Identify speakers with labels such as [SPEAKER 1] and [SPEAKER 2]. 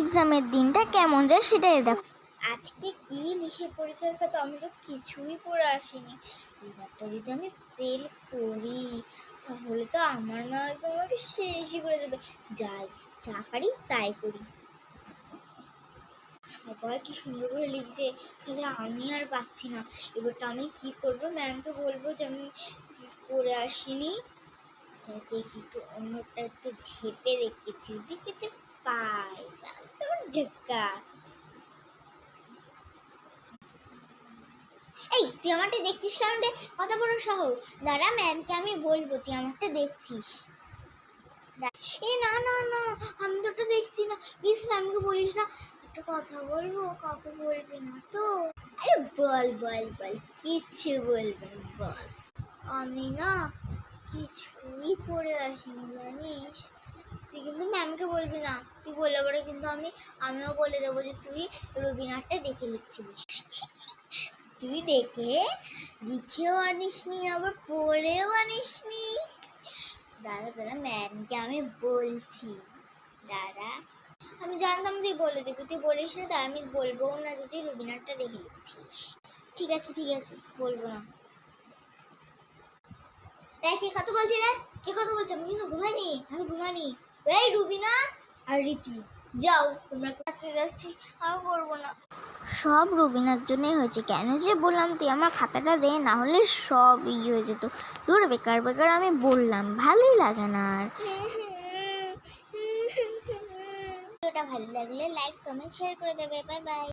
[SPEAKER 1] এক্সামের দিনটা কেমন যায় সেটাই দেখো।
[SPEAKER 2] আজকে কি লিখে পরীক্ষার কথা, আমি তো কিছুই পড়ে আসিনি। এবারটা যদি আমি ফেল করি তাহলে তো আমার মা একদম আমাকে শেষই করে দেবে। যাই, যা পারি তাই করি। সবাই কি সুন্দর করে লিখছে, তাহলে আমি আর পাচ্ছি না। এবারটা আমি কি করব, ম্যামকে বলবো যে আমি পড়ে আসিনি। যাই দেখি, একটু অন্যটা একটু ঝেপে দেখেছি পাই, তাহলে তো আমার ঝাক্কাস। এই তুই আমারটা দেখছিস কেন রে? কত বড় সাহস! দাঁড়া, ম্যামকে আমি বলবো তুই আমারটা দেখছিস। এ না না না, আমি তো ওটা দেখছি না, প্লিজ ম্যামকে বলিস না। একটা কথা বলবো, কাউকে বলবি না তো? আরে বল বল বল, কিচ্ছু বলবি না, বল। আমি না কিছুই পড়ে আসিনি জানিস। তুই কিন্তু ম্যামকে বলবি না, তুই বললে পরে কিন্তু আমিও বলে দেবো যে তুই রবিনারটা দেখে লিখছিলিস। তুই দেখে লিখেও আনিসনি, আবার পড়েও আনিসনি। দাদা দাদা, ম্যামকে আমি বলছি, দাদা। আমি জানতাম তুই বলে দিবি, তুই বলিস না, তাই আমি বলবো না যে তুই রবিনারটা দেখে লিখছিস। ঠিক আছে ঠিক আছে, বলবো না। কে কথা বলছি রে? কে কথা বলছে? আমি কিন্তু ঘুমাইনি, আমি ঘুমাইনি। এই রুবিনা আর রীতি, যাও তোমরা কাছে যাচ্ছি, আমি করবো না।
[SPEAKER 1] সব রবিনার জন্যই হয়েছে। কেন যে বললাম তুই আমার খাতাটা দে, না হলে সব হয়ে যেত। দূর, বেকার বেকার আমি বললাম, ভালোই লাগে না আর।
[SPEAKER 2] ভিডিওটা ভালো লাগলে লাইক কমেন্ট শেয়ার করে দেবে। Bye bye.